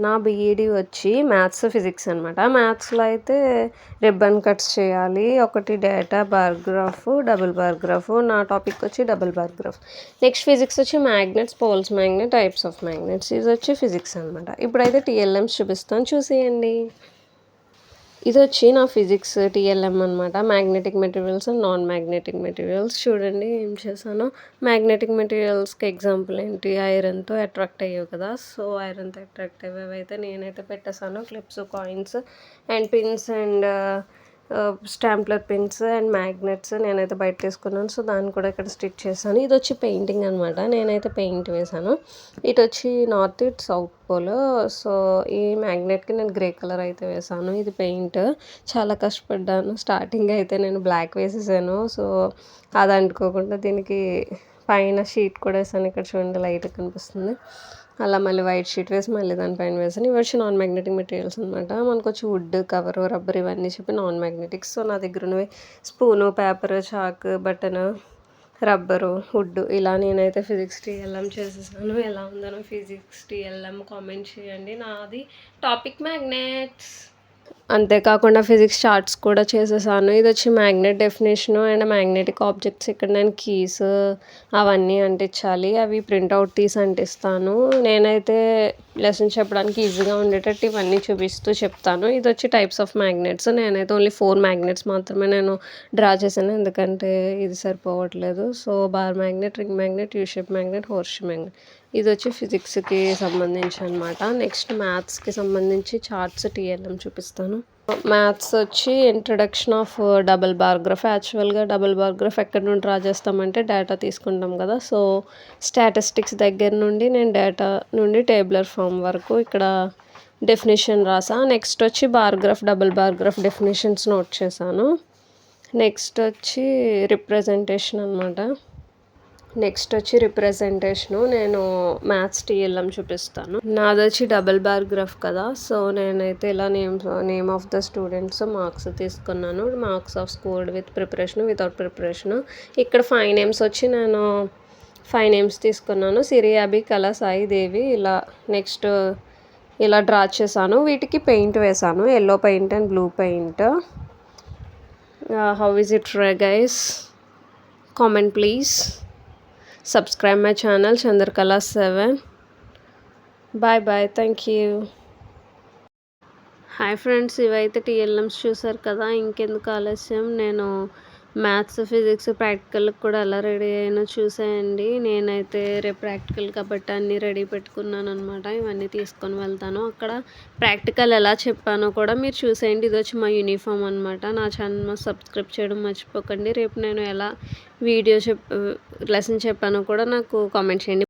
నా బీఈడీ వచ్చి maths, physics అనమాట. మ్యాథ్స్‌లో అయితే రిబ్బన్ కట్స్ చేయాలి. ఒకటి data bar graph, double bar graph. నా టాపిక్ వచ్చి double bar graph. Next physics వచ్చి magnets, poles magnet, types of magnets. ఇది వచ్చి ఫిజిక్స్ అనమాట. ఇప్పుడైతే టీఎల్ఎమ్స్ చూపిస్తాను, చూసేయండి. ఇది వచ్చి నా ఫిజిక్స్ టీఎల్ఎం అనమాట. Magnetic materials and non magnetic materials. చూడండి ఏం చేశాను. మ్యాగ్నెటిక్ మెటీరియల్స్కి ఎగ్జాంపుల్ ఏంటి, ఐరన్తో అట్రాక్ట్ అయ్యావు కదా. సో ఐరన్తో అట్రాక్ట్ అయ్యేవైతే నేనైతే పెట్టేశాను. Clips, coins and pins and stapler pins and magnets నేనైతే బయట తీసుకున్నాను. సో దాన్ని కూడా ఇక్కడ స్టిచ్ చేశాను. ఇది వచ్చి పెయింటింగ్ అనమాట. నేనైతే పెయింట్ వేశాను. ఇటు వచ్చి నార్త్, ఇటు సౌత్ పోల్. సో ఈ మ్యాగ్నెట్కి నేను గ్రే కలర్ అయితే వేసాను. ఇది పెయింట్ చాలా కష్టపడ్డాను. స్టార్టింగ్ అయితే నేను బ్లాక్ వేసేసాను. సో అది అంటుకోకుండా దీనికి పైన షీట్ కూడా వేసాను. ఇక్కడ చూడండి లైట్ కనిపిస్తుంది. అలా మళ్ళీ వైట్ షీట్ వేసి మళ్ళీ దానిపైన వేసాను. ఇవి వచ్చి నాన్ మ్యాగ్నెటిక్ మెటీరియల్స్ అనమాట. మనకు వచ్చి వుడ్, కవర్, రబ్బర్ ఇవన్నీ చెప్పి నాన్ మ్యాగ్నెటిక్స్. సో నా దగ్గర ఉన్నవి spoon, paper, chalk, button, rubber, wood. ఇలా నేనైతే ఫిజిక్స్ టీఎల్ఎం చేసేసాను. ఎలా ఉందనో ఫిజిక్స్ టీఎల్ఎం కామెంట్ చేయండి. నాది టాపిక్ మ్యాగ్నెట్స్. అంతేకాకుండా ఫిజిక్స్ చార్ట్స్ కూడా చేసేసాను. ఇది వచ్చి magnet definition and magnetic objects. ఇక్కడ నేను కీస్ అవన్నీ అంటించాలి. అవి ప్రింట్అవుట్ తీసి అంటిస్తాను. నేనైతే లెసన్ చెప్పడానికి ఈజీగా ఉండేటట్టు ఇవన్నీ చూపిస్తూ చెప్తాను. ఇది వచ్చి టైప్స్ ఆఫ్ మ్యాగ్నెట్స్. నేనైతే ఓన్లీ 4 మ్యాగ్నెట్స్ మాత్రమే నేను డ్రా చేశాను, ఎందుకంటే ఇది సరిపోవట్లేదు. So bar magnet, ring magnet, U shape magnet, horse shape magnet. ఇది వచ్చి ఫిజిక్స్కి సంబంధించి అనమాట. నెక్స్ట్ మ్యాథ్స్కి సంబంధించి చార్ట్స్ టీఎల్ఎం చూపిస్తాను. మ్యాథ్స్ వచ్చి introduction of double bar graph. యాక్చువల్గా డబుల్ బార్ గ్రాఫ్ ఎక్కడి నుండి డ్రా చేస్తామంటే డేటా తీసుకుంటాం కదా. సో స్టాటిస్టిక్స్ దగ్గర నుండి నేను డేటా నుండి టేబులర్ ఫామ్ వరకు ఇక్కడ డెఫినేషన్ రాసా. నెక్స్ట్ వచ్చి bar graph, double bar graph definitions note చేశాను. నెక్స్ట్ వచ్చి రిప్రజెంటేషన్ అనమాట. నెక్స్ట్ వచ్చి రిప్రజెంటేషను నేను మ్యాథ్స్ టీఎల్ఎం చూపిస్తాను. నాది వచ్చి డబుల్ బార్ గ్రాఫ్ కదా. సో నేనైతే ఇలా name of the students marks తీసుకున్నాను. Marks of scored with preparation, without preparation. ఇక్కడ 5 నేమ్స్ వచ్చి నేను 5 నేమ్స్ తీసుకున్నాను. సిరి, అభి, కళ, సాయి, దేవి. ఇలా నెక్స్ట్ ఇలా డ్రా చేశాను. వీటికి పెయింట్ వేశాను, yellow paint and blue paint. How is it guys? Comment please. Subscribe my channel Chandrakala 7. Bye. Thank you. Hi friends, ఇవైతే టీఎల్ఎమ్స్ చూసారు కదా. ఇంకెందుకు ఆలస్యం, నేను మ్యాథ్స్, ఫిజిక్స్ ప్రాక్టికల్కి కూడా ఎలా రెడీ అయ్యానో చూసేయండి. నేనైతే రేపు ప్రాక్టికల్ కాబట్టి అన్నీ రెడీ పెట్టుకున్నాను అనమాట. ఇవన్నీ తీసుకొని వెళ్తాను. అక్కడ ప్రాక్టికల్ ఎలా చెప్పానో కూడా మీరు చూసేయండి. ఇది వచ్చి మా యూనిఫామ్ అనమాట. నా ఛానల్ సబ్స్క్రైబ్ చేయడం మర్చిపోకండి. రేపు నేను ఎలా వీడియో లెసన్ చెప్పానో కూడా నాకు కామెంట్ చేయండి.